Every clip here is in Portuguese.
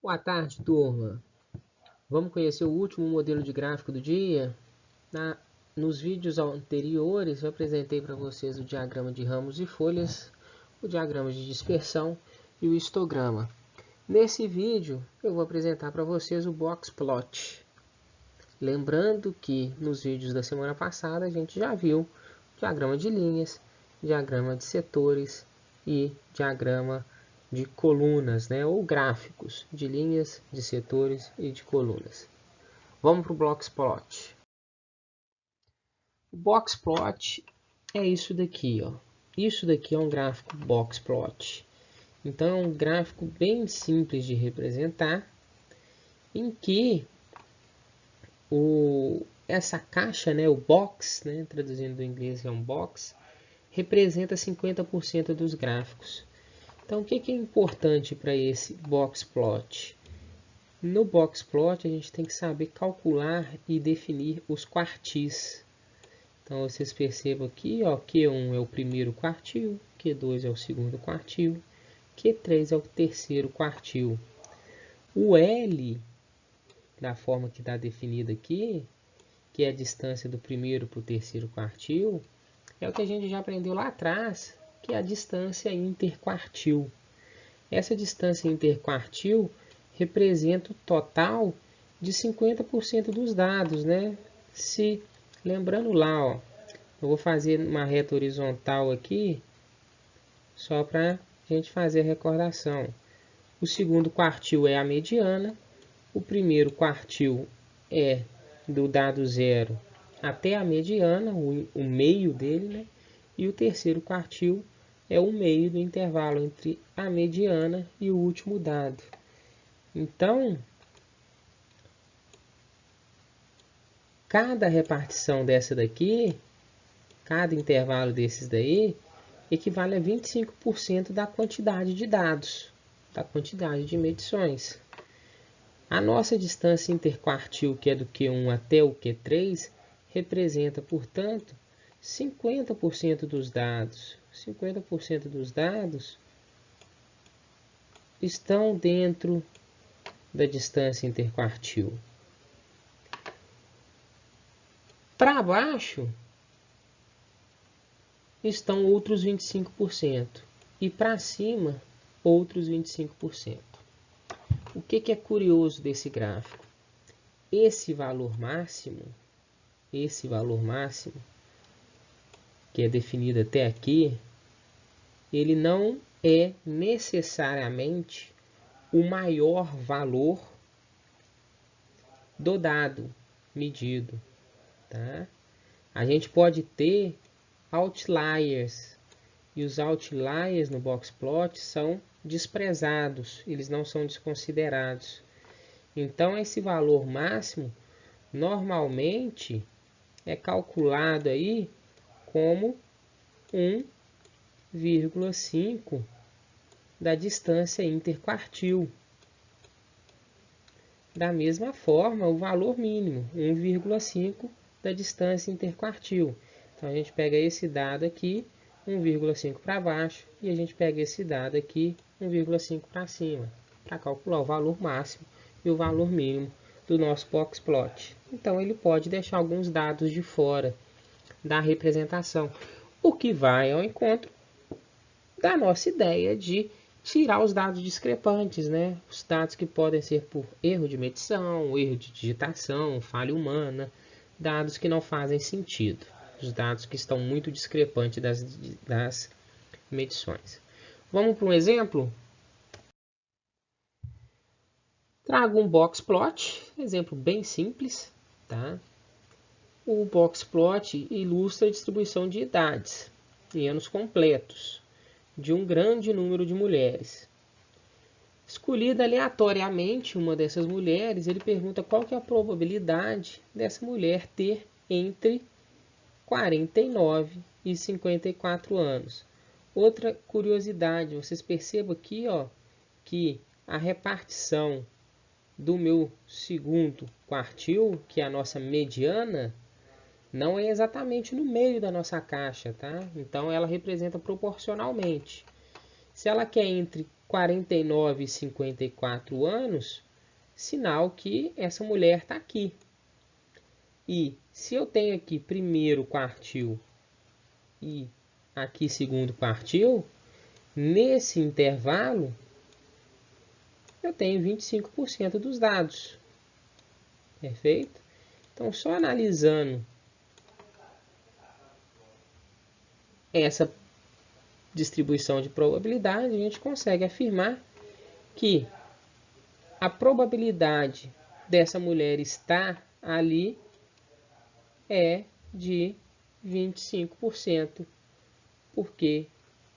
Boa tarde, turma. Vamos conhecer o último modelo de gráfico do dia? Nos vídeos anteriores, eu apresentei para vocês o diagrama de ramos e folhas, o diagrama de dispersão e o histograma. Nesse vídeo, eu vou apresentar para vocês o box plot. Lembrando que nos vídeos da semana passada a gente já viu diagrama de linhas, diagrama de setores e diagrama de colunas, né, ou gráficos de linhas, de setores e de colunas. Vamos para o box plot. O box plot é isso daqui, ó. Isso daqui é um gráfico box plot. Então é um gráfico bem simples de representar, em que essa caixa, né, o box, né, traduzindo do inglês é um box, representa 50% dos gráficos. Então, o que é importante para esse box plot? No box plot, a gente tem que saber calcular e definir os quartis. Então, vocês percebam aqui, ó, Q1 é o primeiro quartil, Q2 é o segundo quartil, Q3 é o terceiro quartil. O L, da forma que está definida aqui, que é a distância do primeiro para o terceiro quartil, é o que a gente já aprendeu lá atrás, que é a distância interquartil. Essa distância interquartil representa o total de 50% dos dados, né? Lembrando lá, ó, eu vou fazer uma reta horizontal aqui, só para a gente fazer a recordação. O segundo quartil é a mediana, o primeiro quartil é do dado zero até a mediana, o meio dele, né? E o terceiro quartil é o meio do intervalo entre a mediana e o último dado. Então, cada repartição dessa daqui, cada intervalo desses daí, equivale a 25% da quantidade de dados, da quantidade de medições. A nossa distância interquartil, que é do Q1 até o Q3, representa, portanto, 50% dos dados. 50% dos dados estão dentro da distância interquartil. Para baixo estão outros 25% e para cima outros 25%. O que é curioso desse gráfico? Esse valor máximo, que é definido até aqui, ele não é necessariamente o maior valor do dado medido, tá? A gente pode ter outliers, e os outliers no box plot são desprezados, eles não são desconsiderados. Então esse valor máximo normalmente é calculado aí como 1,5 da distância interquartil. Da mesma forma, o valor mínimo, 1,5 da distância interquartil. Então a gente pega esse dado aqui, 1,5 para baixo, e a gente pega esse dado aqui, 1,5 para cima, para calcular o valor máximo e o valor mínimo do nosso box plot. Então ele pode deixar alguns dados de fora da representação, o que vai ao encontro da nossa ideia de tirar os dados discrepantes, né? Os dados que podem ser por erro de medição, erro de digitação, falha humana, dados que não fazem sentido, os dados que estão muito discrepantes das medições. Vamos para um exemplo? Trago um box plot, exemplo bem simples, tá? O box plot ilustra a distribuição de idades em anos completos de um grande número de mulheres. Escolhida aleatoriamente uma dessas mulheres, ele pergunta qual que é a probabilidade dessa mulher ter entre 49 e 54 anos. Outra curiosidade, vocês percebam aqui, ó, que a repartição do meu segundo quartil, que é a nossa mediana, não é exatamente no meio da nossa caixa, tá? Então ela representa proporcionalmente. Se ela quer entre 49,54 anos, sinal que essa mulher está aqui. E se eu tenho aqui primeiro quartil e aqui segundo quartil, nesse intervalo eu tenho 25% dos dados. Perfeito? Então, só analisando essa distribuição de probabilidade, a gente consegue afirmar que a probabilidade dessa mulher estar ali é de 25%, porque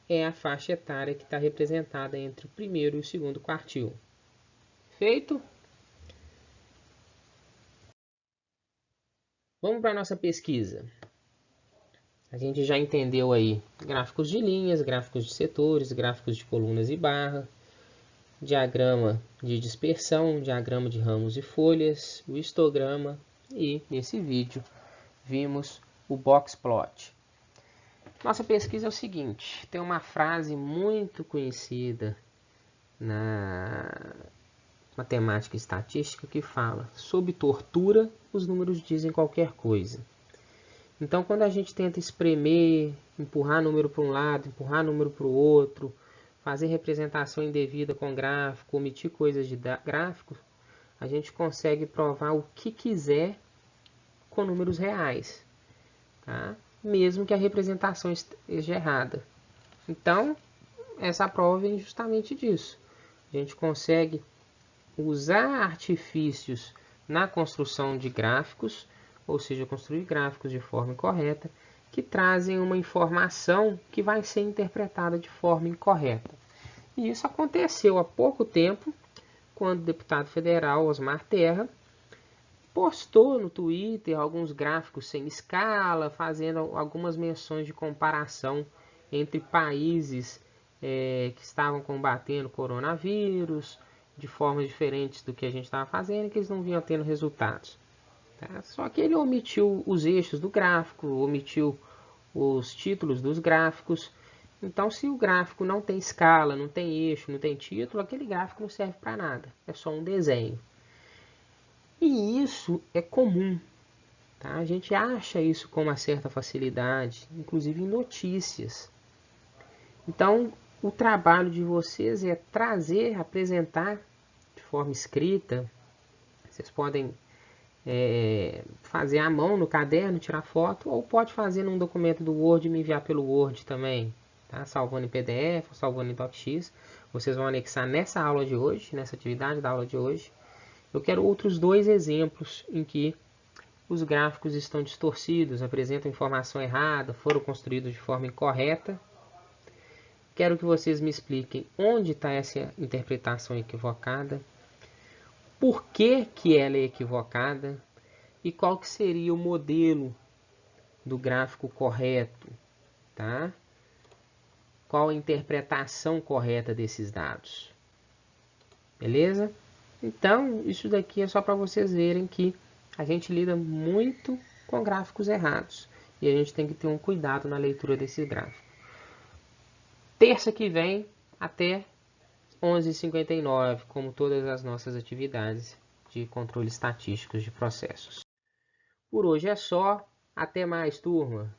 é a faixa etária que está representada entre o primeiro e o segundo quartil. Feito? Vamos para a nossa pesquisa. A gente já entendeu aí gráficos de linhas, gráficos de setores, gráficos de colunas e barra, diagrama de dispersão, diagrama de ramos e folhas, o histograma e, nesse vídeo, vimos o box plot. Nossa pesquisa é o seguinte, tem uma frase muito conhecida na matemática e estatística que fala: sob tortura, os números dizem qualquer coisa. Então, quando a gente tenta espremer, empurrar número para um lado, empurrar número para o outro, fazer representação indevida com gráfico, omitir coisas de gráfico, a gente consegue provar o que quiser com números reais, tá? Mesmo que a representação esteja errada. Então, essa prova vem justamente disso. A gente consegue usar artifícios na construção de gráficos, ou seja, construir gráficos de forma incorreta, que trazem uma informação que vai ser interpretada de forma incorreta. E isso aconteceu há pouco tempo, quando o deputado federal Osmar Terra postou no Twitter alguns gráficos sem escala, fazendo algumas menções de comparação entre países que estavam combatendo o coronavírus de formas diferentes do que a gente estava fazendo, que eles não vinham tendo resultados. Tá? Só que ele omitiu os eixos do gráfico, omitiu os títulos dos gráficos. Então, se o gráfico não tem escala, não tem eixo, não tem título, aquele gráfico não serve para nada. É só um desenho. E isso é comum. Tá? A gente acha isso com uma certa facilidade, inclusive em notícias. Então, o trabalho de vocês é trazer, apresentar de forma escrita. Vocês podem fazer à mão no caderno, tirar foto, ou pode fazer num documento do Word e me enviar pelo Word também, tá? Salvando em PDF, salvando em DocX. Vocês vão anexar nessa aula de hoje, nessa atividade da aula de hoje. Eu quero outros dois exemplos em que os gráficos estão distorcidos, apresentam informação errada, foram construídos de forma incorreta. Quero que vocês me expliquem onde está essa interpretação equivocada, por que que ela é equivocada e qual que seria o modelo do gráfico correto, tá? Qual a interpretação correta desses dados. Beleza? Então, isso daqui é só para vocês verem que a gente lida muito com gráficos errados e a gente tem que ter um cuidado na leitura desse gráfico. Terça que vem, até 11h59, como todas as nossas atividades de controle estatístico de processos. Por hoje é só. Até mais, turma!